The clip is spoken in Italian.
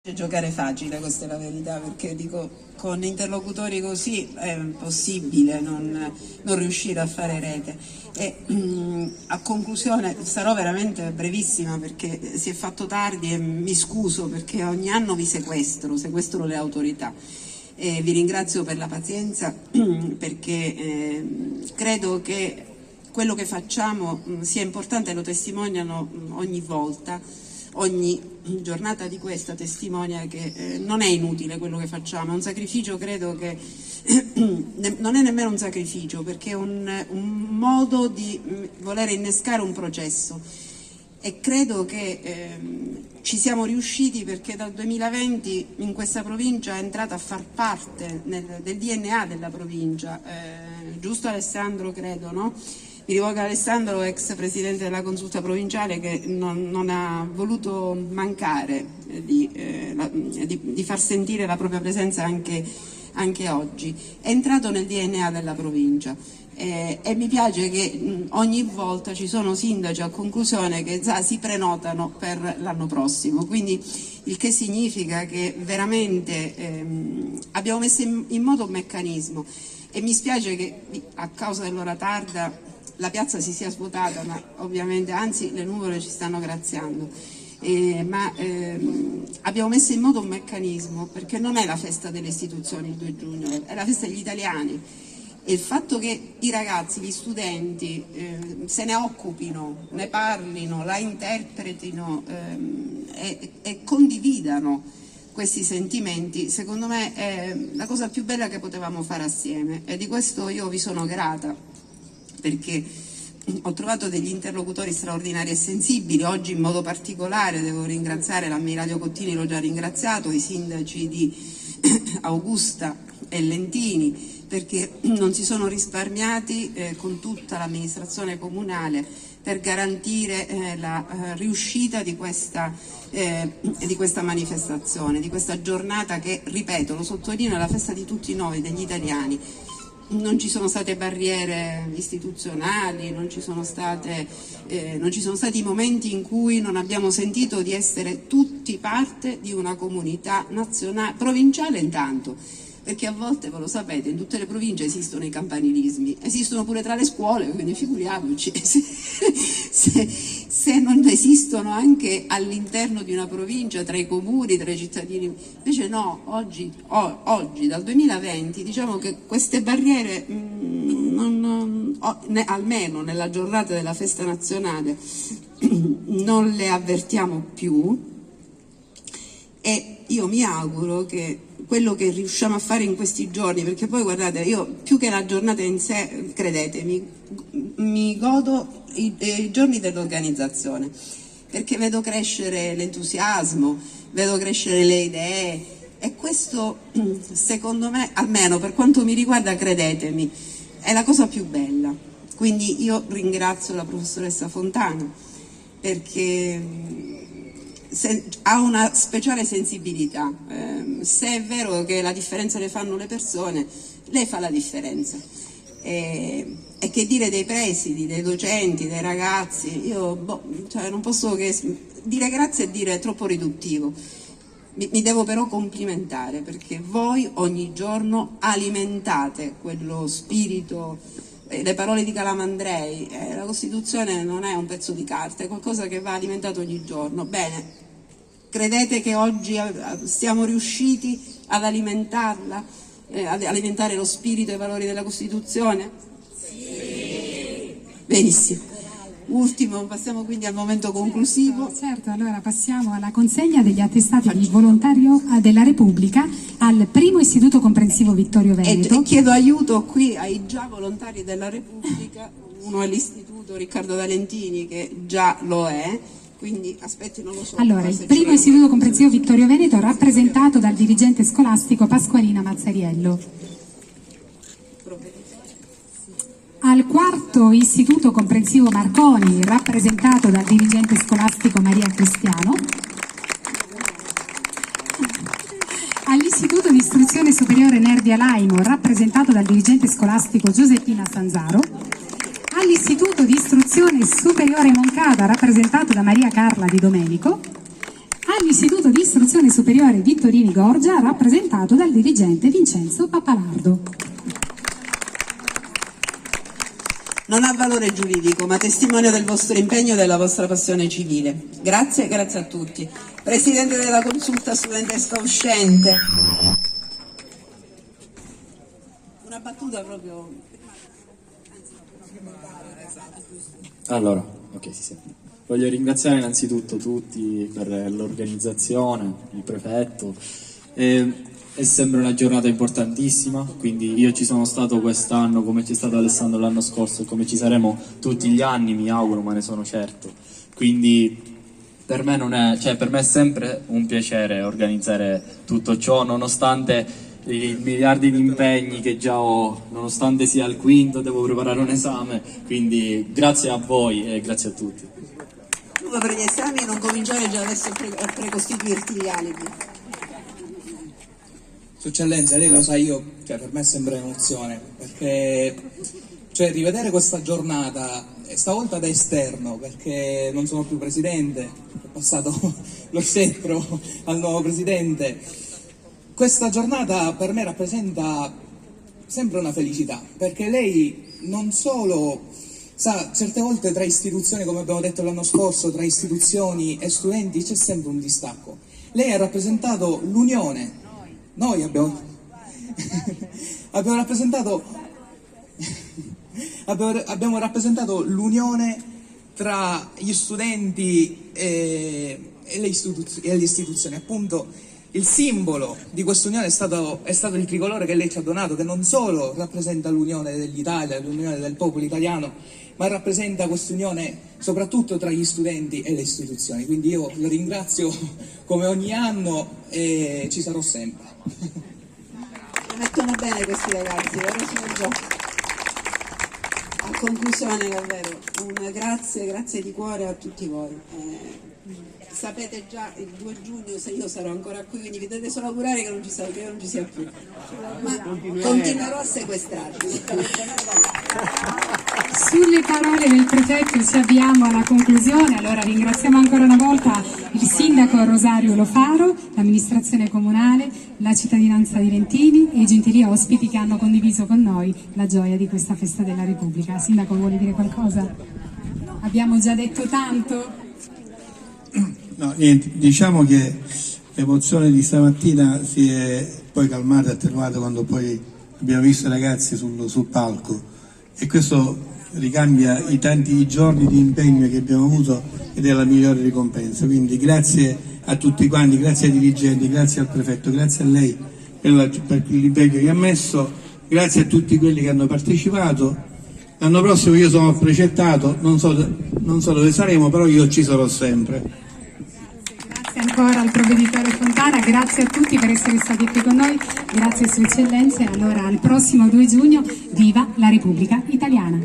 Giocare facile, questa è la verità, perché dico, con interlocutori così è possibile non riuscire a fare rete. A conclusione sarò veramente brevissima perché si è fatto tardi e mi scuso perché ogni anno vi sequestro le autorità. Vi ringrazio per la pazienza perché credo che quello che facciamo sia importante e lo testimoniano ogni volta. Ogni giornata di questa testimonia che non è inutile quello che facciamo, è un sacrificio, credo che non è nemmeno un sacrificio perché è un modo di voler innescare un processo e credo che ci siamo riusciti perché dal 2020 in questa provincia è entrata a far parte del DNA della provincia, giusto Alessandro credo, no? Mi rivolgo a Alessandro, ex presidente della consulta provinciale, che non ha voluto mancare di far sentire la propria presenza anche oggi. È entrato nel DNA della provincia e mi piace che ogni volta ci sono sindaci a conclusione che già si prenotano per l'anno prossimo, quindi il che significa che veramente abbiamo messo in moto un meccanismo e mi spiace che a causa dell'ora tarda la piazza si sia svuotata, ma ovviamente, anzi le nuvole ci stanno graziando, abbiamo messo in moto un meccanismo perché non è la festa delle istituzioni il 2 giugno, è la festa degli italiani e il fatto che i ragazzi, gli studenti se ne occupino, ne parlino, la interpretino e condividano questi sentimenti, secondo me è la cosa più bella che potevamo fare assieme e di questo io vi sono grata, perché ho trovato degli interlocutori straordinari e sensibili. Oggi in modo particolare devo ringraziare l'ammiraglio Cottini, l'ho già ringraziato, i sindaci di Augusta e Lentini, perché non si sono risparmiati con tutta l'amministrazione comunale per garantire la riuscita di questa manifestazione, di questa giornata che, ripeto, lo sottolineo, è la festa di tutti noi, degli italiani. Non ci sono state barriere istituzionali, non ci sono stati momenti in cui non abbiamo sentito di essere tutti parte di una comunità nazionale, provinciale intanto, perché a volte, voi lo sapete, in tutte le province esistono i campanilismi, esistono pure tra le scuole, quindi figuriamoci se non esistono anche all'interno di una provincia, tra i comuni, tra i cittadini. Invece no, oggi dal 2020 diciamo che queste barriere almeno nella giornata della festa nazionale non le avvertiamo più e io mi auguro che quello che riusciamo a fare in questi giorni, perché poi guardate, io più che la giornata in sé, credetemi, mi godo i giorni dell'organizzazione, perché vedo crescere l'entusiasmo, vedo crescere le idee e questo secondo me, almeno per quanto mi riguarda, credetemi, è la cosa più bella. Quindi io ringrazio la professoressa Fontana perché ha una speciale sensibilità, se è vero che la differenza le fanno le persone, lei fa la differenza e che dire dei presidi, dei docenti, dei ragazzi, io non posso che dire grazie e dire è troppo riduttivo, mi devo però complimentare perché voi ogni giorno alimentate quello spirito. Le parole di Calamandrei, la Costituzione non è un pezzo di carta, è qualcosa che va alimentato ogni giorno. Bene, credete che oggi siamo riusciti ad alimentarla, ad alimentare lo spirito e i valori della Costituzione? Sì! Benissimo. Ultimo, passiamo quindi al momento conclusivo. Certo, allora passiamo alla consegna degli attestati di volontario della Repubblica al primo istituto comprensivo Vittorio Veneto. E chiedo aiuto qui ai già volontari della Repubblica, uno è l'istituto Riccardo Valentini che già lo è, quindi aspetti, non lo so. Allora, il primo istituto comprensivo Vittorio Veneto rappresentato dal dirigente scolastico Pasqualina Mazzariello. Al quarto istituto comprensivo Marconi, rappresentato dal dirigente scolastico Maria Cristiano. All'istituto di istruzione superiore Nervi Alaimo, rappresentato dal dirigente scolastico Giuseppina Sanzaro. All'istituto di istruzione superiore Moncada, rappresentato da Maria Carla Di Domenico. dell'Istituto di Istruzione Superiore Vittorini Gorgia, rappresentato dal dirigente Vincenzo Pappalardo. Non ha valore giuridico, ma testimonia del vostro impegno e della vostra passione civile. Grazie, grazie a tutti. Presidente della Consulta Studentesca uscente. Una battuta proprio... Allora, ok, si sente. Voglio ringraziare innanzitutto tutti per l'organizzazione, il prefetto. È sempre una giornata importantissima, quindi io ci sono stato quest'anno come c'è stato Alessandro l'anno scorso e come ci saremo tutti gli anni, mi auguro, ma ne sono certo. Quindi per me per me è sempre un piacere organizzare tutto ciò, nonostante i miliardi di impegni che già ho, nonostante sia al quinto, devo preparare un esame, quindi grazie a voi e grazie a tutti. Tu per gli esami non cominciare già adesso a precostituirti gli alibi. Sua Eccellenza, lei lo sa, per me è sempre un'emozione, perché rivedere questa giornata, stavolta da esterno, perché non sono più presidente, ho passato lo scettro al nuovo presidente, questa giornata per me rappresenta sempre una felicità, perché lei non solo sa, certe volte tra istituzioni, come abbiamo detto l'anno scorso, tra istituzioni e studenti c'è sempre un distacco. Lei ha rappresentato l'unione. Noi abbiamo rappresentato l'unione tra gli studenti e le istituzioni. Appunto, il simbolo di questa unione è stato il tricolore che lei ci ha donato, che non solo rappresenta l'unione dell'Italia, l'unione del popolo italiano, ma rappresenta questa unione soprattutto tra gli studenti e le istituzioni. Quindi io la ringrazio come ogni anno e ci sarò sempre. Lo mettono bene questi ragazzi, vero signor Gio? A conclusione davvero un grazie di cuore a tutti voi. Sapete già il 2 giugno se io sarò ancora qui, quindi vi dovete solo augurare che io non ci sia più, ma continuerò a sequestrarvi. Sulle parole del prefetto ci avviamo alla conclusione. Allora ringraziamo ancora una volta il sindaco Rosario Lofaro, l'amministrazione comunale, la cittadinanza di Lentini e i gentili ospiti che hanno condiviso con noi la gioia di questa festa della Repubblica. Sindaco, vuole dire qualcosa? Abbiamo già detto tanto? No, niente, diciamo che l'emozione di stamattina si è poi calmata e attenuata quando poi abbiamo visto i ragazzi sul palco, e questo ricambia i tanti giorni di impegno che abbiamo avuto ed è la migliore ricompensa. Quindi grazie a tutti quanti, grazie ai dirigenti, grazie al prefetto, grazie a lei per l'impegno che ha messo, grazie a tutti quelli che hanno partecipato. L'anno prossimo io sono precettato, non so dove saremo, però io ci sarò sempre. Grazie ancora al provveditore Fontana, grazie a tutti per essere stati qui con noi, grazie Sue Eccellenze. Allora al prossimo 2 giugno, viva la Repubblica Italiana!